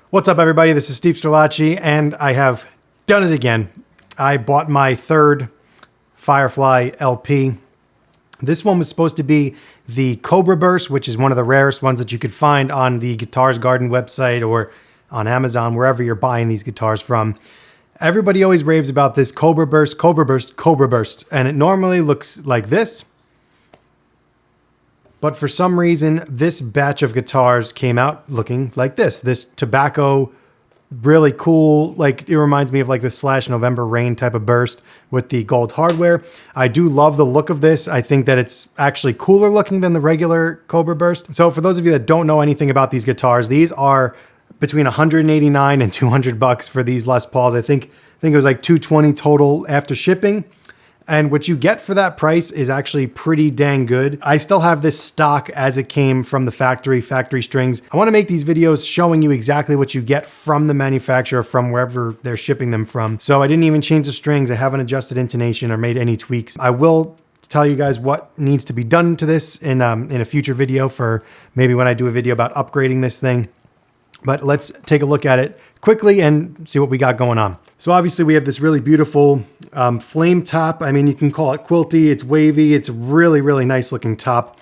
What's up, everybody? This is Steve Strelacci, and I have done it again. I bought my third Firefly LP. This one was supposed to be the Cobra Burst, which is one of the rarest ones that you could find on the Guitars Garden website or on Amazon, wherever you're buying these guitars from. Everybody always raves about this Cobra Burst, Cobra Burst, Cobra Burst, and it normally looks like this. But for some reason, this batch of guitars came out looking like this. This tobacco, really cool, like it reminds me of like the Slash November Rain type of burst with the gold hardware. I do love the look of this. I think that it's actually cooler looking than the regular Cobra Burst. So for those of you that don't know anything about these guitars, these are between $189 and $200 for these Les Pauls. I think it was like $220 total after shipping. And what you get for that price is actually pretty dang good. I still have this stock as it came from the factory strings. I want to make these videos showing you exactly what you get from the manufacturer, from wherever they're shipping them from. So I didn't even change the strings. I haven't adjusted intonation or made any tweaks. I will tell you guys what needs to be done to this in a future video, for maybe when I do a video about upgrading this thing. But let's take a look at it quickly and see what we got going on. So obviously we have this really beautiful flame top. I mean, you can call it quilty. It's wavy. It's really, really nice looking top.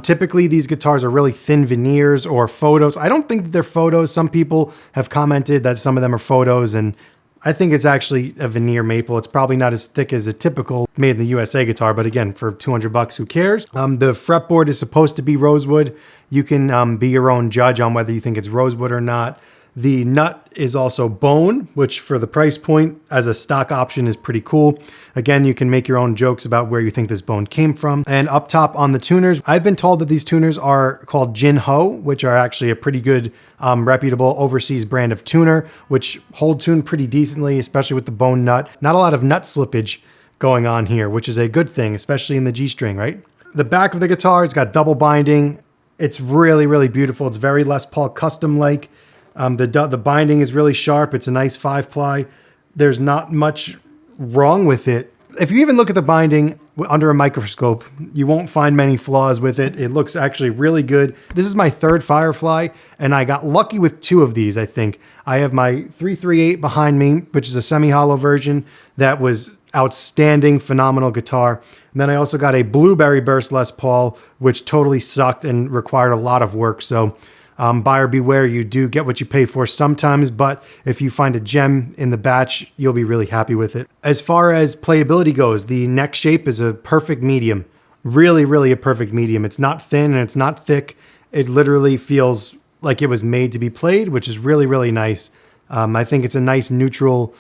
Typically these guitars are really thin veneers or photos. I don't think that they're photos. Some people have commented that some of them are photos, and I think it's actually a veneer maple. It's probably not as thick as a typical made in the USA guitar, but again, for $200, who cares? The fretboard is supposed to be rosewood. You can be your own judge on whether you think it's rosewood or not. The nut is also bone, which for the price point as a stock option is pretty cool. Again, you can make your own jokes about where you think this bone came from. And up top on the tuners, I've been told that these tuners are called Jin Ho, which are actually a pretty good, reputable overseas brand of tuner, which hold tune pretty decently, especially with the bone nut. Not a lot of nut slippage going on here, which is a good thing, especially in the G string, right? The back of the guitar, it's got double binding. It's really, really beautiful. It's very Les Paul custom-like. The binding is really sharp. It's a nice 5-ply. There's not much wrong with it. If you even look at the binding under a microscope, you won't find many flaws with it. It looks actually really good. This is my third Firefly, and I got lucky with two of these, I think. I have my 338 behind me, which is a semi-hollow version that was outstanding, phenomenal guitar. And then I also got a Blueberry Burst Les Paul, which totally sucked and required a lot of work. So buyer beware, you do get what you pay for sometimes, but if you find a gem in the batch, you'll be really happy with it. As far as playability goes, the neck shape is a perfect medium. Really, really a perfect medium. It's not thin and it's not thick. It literally feels like it was made to be played, which is really, really nice. I think it's a nice neutral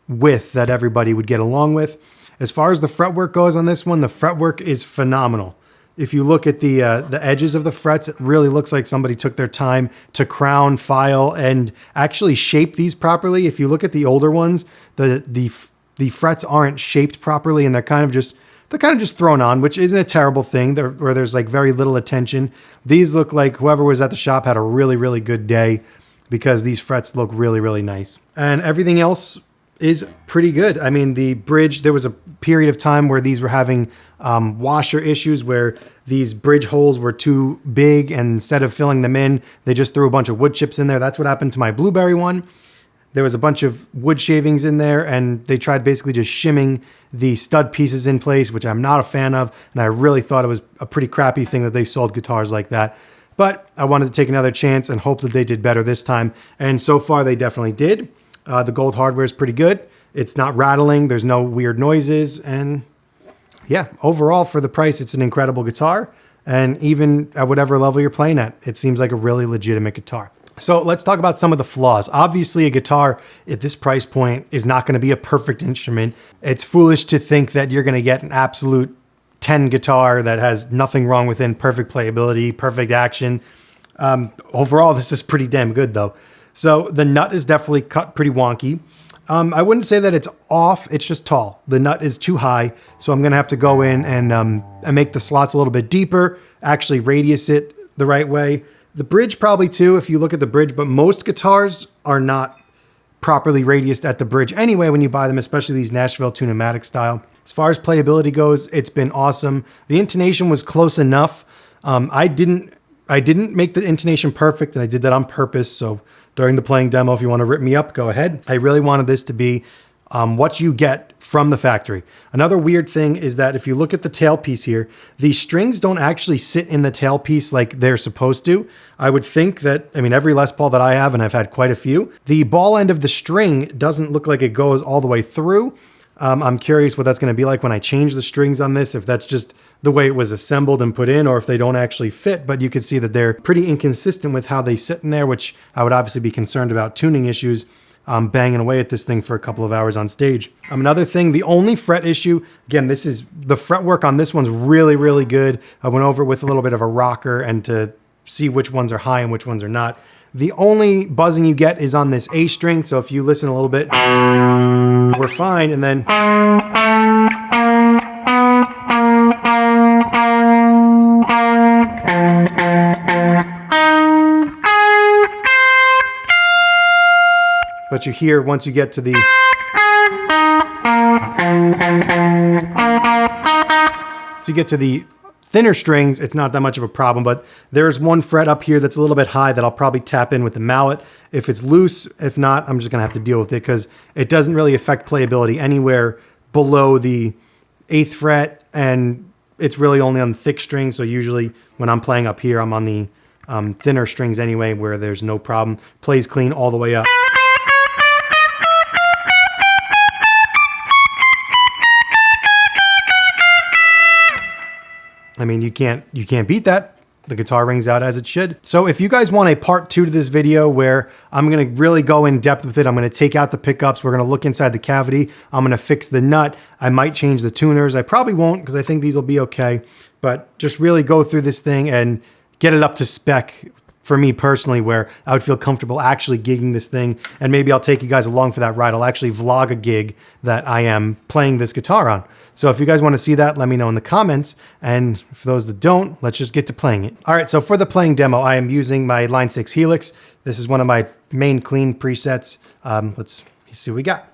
width that everybody would get along with. As far as the fretwork goes on this one, the fretwork is phenomenal. If you look at the edges of the frets, it really looks like somebody took their time to crown, file, and actually shape these properly. If you look at the older ones, the frets aren't shaped properly, and they're kind of just thrown on, which isn't a terrible thing. Where there's like very little attention. These look like whoever was at the shop had a really, really good day, because these frets look really, really nice. And everything else is pretty good. I mean, the bridge, there was a period of time where these were having washer issues, where these bridge holes were too big, and instead of filling them in, they just threw a bunch of wood chips in there. That's what happened to my Blueberry one. There was a bunch of wood shavings in there, and they tried basically just shimming the stud pieces in place, which I'm not a fan of, and I really thought it was a pretty crappy thing that they sold guitars like that. But I wanted to take another chance and hope that they did better this time, and so far they definitely did. The gold hardware is pretty good. It's not rattling. There's no weird noises. And yeah, overall for the price, it's an incredible guitar. And even at whatever level you're playing at, it seems like a really legitimate guitar. So let's talk about some of the flaws. Obviously, a guitar at this price point is not going to be a perfect instrument. It's foolish to think that you're going to get an absolute 10 guitar that has nothing wrong with it, perfect playability, perfect action. Overall, this is pretty damn good though. So the nut is definitely cut pretty wonky. I wouldn't say that it's off, it's just tall. The nut is too high, so I'm gonna have to go in and make the slots a little bit deeper, actually radius it the right way. The bridge probably too, if you look at the bridge, but most guitars are not properly radiused at the bridge anyway when you buy them, especially these Nashville Tune-O-Matic style. As far as playability goes, it's been awesome. The intonation was close enough. I didn't make the intonation perfect, and I did that on purpose, so during the playing demo. If you want to rip me up, go ahead. I really wanted this to be what you get from the factory. Another weird thing is that if you look at the tailpiece here, the strings don't actually sit in the tailpiece like they're supposed to. I would think that, I mean, every Les Paul that I have, and I've had quite a few, the ball end of the string doesn't look like it goes all the way through. I'm curious what that's going to be like when I change the strings on this, if that's just the way it was assembled and put in, or if they don't actually fit. But you can see that they're pretty inconsistent with how they sit in there, which I would obviously be concerned about tuning issues, banging away at this thing for a couple of hours on stage. Another thing, the only fret issue, again, this is the fretwork on this one's really, really good. I went over it with a little bit of a rocker and to see which ones are high and which ones are not. The only buzzing you get is on this A string. So if you listen a little bit, we're fine. And then but you hear once you get to the thinner strings, it's not that much of a problem, but there's one fret up here that's a little bit high that I'll probably tap in with the mallet if it's loose. If not, I'm just gonna have to deal with it because it doesn't really affect playability anywhere below the 8th fret, and it's really only on the thick strings. So usually when I'm playing up here, I'm on the thinner strings anyway, where there's no problem. Plays clean all the way up. I mean, you can't beat that. The guitar rings out as it should. So if you guys want a part 2 to this video where I'm gonna really go in depth with it, I'm gonna take out the pickups, we're gonna look inside the cavity, I'm gonna fix the nut, I might change the tuners. I probably won't because I think these will be okay, but just really go through this thing and get it up to spec for me personally, where I would feel comfortable actually gigging this thing. And maybe I'll take you guys along for that ride. I'll actually vlog a gig that I am playing this guitar on. So if you guys want to see that, let me know in the comments. And for those that don't, let's just get to playing it. All right, so for the playing demo, I am using my Line 6 Helix. This is one of my main clean presets. Let's see what we got.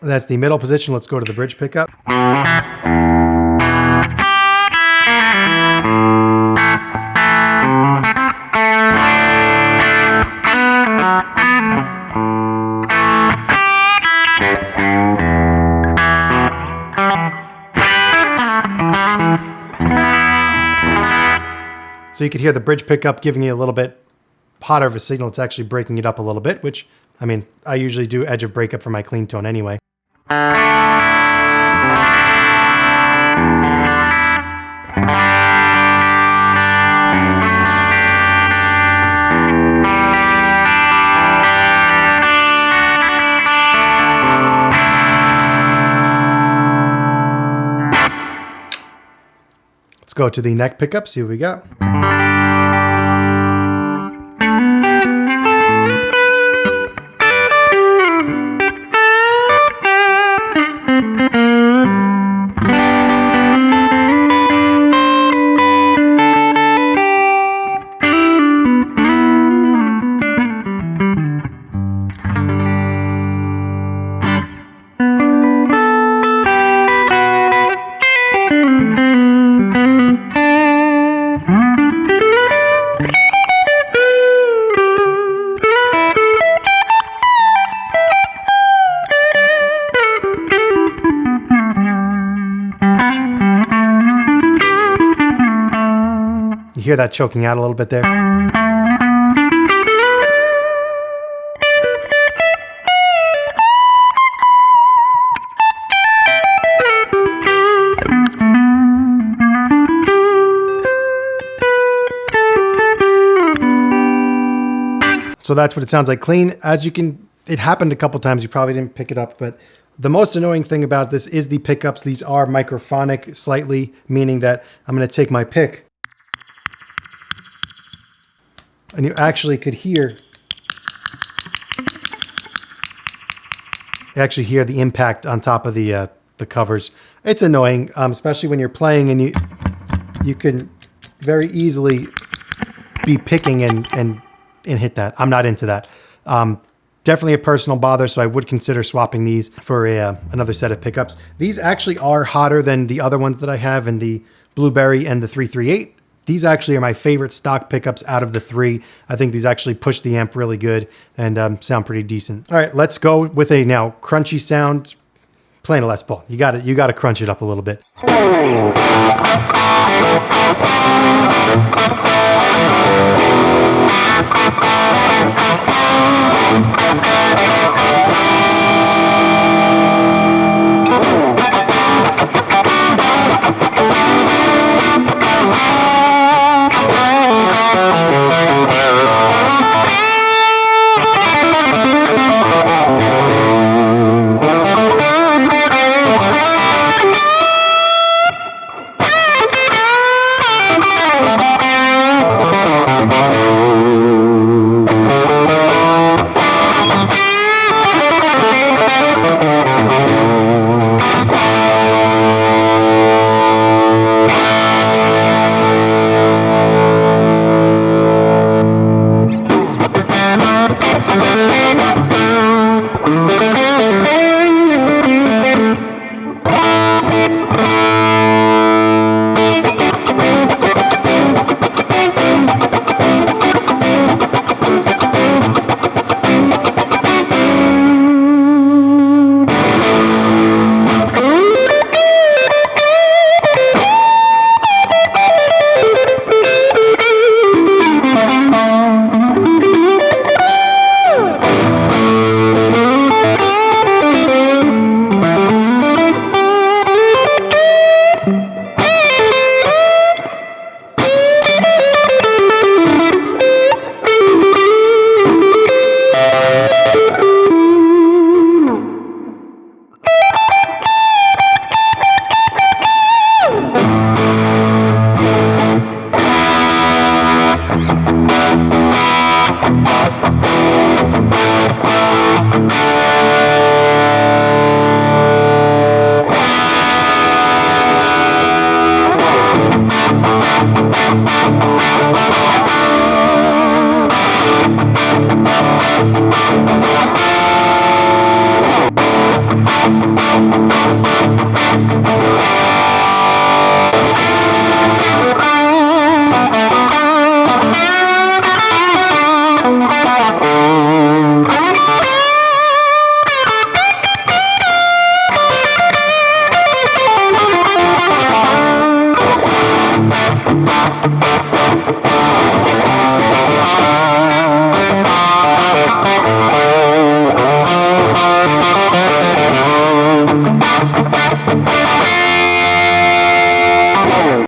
That's the middle position. Let's go to the bridge pickup. So you can hear the bridge pickup giving you a little bit hotter of a signal. It's actually breaking it up a little bit, which, I mean, I usually do edge of breakup for my clean tone anyway. Let's go to the neck pickup, see what we got. You hear that choking out a little bit there? So that's what it sounds like clean. As you can, it happened a couple times. You probably didn't pick it up, but the most annoying thing about this is the pickups. These are microphonic slightly, meaning that I'm going to take my pick And you actually could hear, the impact on top of the covers. It's annoying, especially when you're playing and you can very easily be picking and hit that. I'm not into that. Definitely a personal bother, so I would consider swapping these for another set of pickups. These actually are hotter than the other ones that I have in the Blueberry and the 338. These actually are my favorite stock pickups out of the three. I think these actually push the amp really good and sound pretty decent. All right, let's go with a now crunchy sound. Playing a Les Paul, you got to crunch it up a little bit.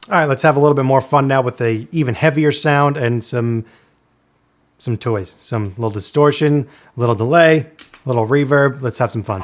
All right, let's have a little bit more fun now with a even heavier sound and some toys. Some little distortion, a little delay, a little reverb. Let's have some fun.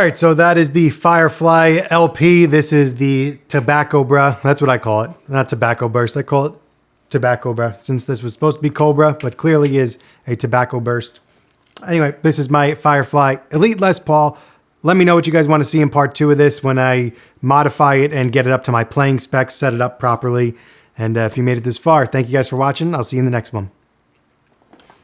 right, so that is the Firefly LP. This is the Tobacco Bruh. That's what I call it. Not Tobacco Burst. I call it Tobacco Bruh, since this was supposed to be Cobra, but clearly is a Tobacco Burst. Anyway, this is my Firefly Elite Les Paul. Let me know what you guys want to see in part 2 of this when I modify it and get it up to my playing specs, set it up properly. And if you made it this far, thank you guys for watching. I'll see you in the next one.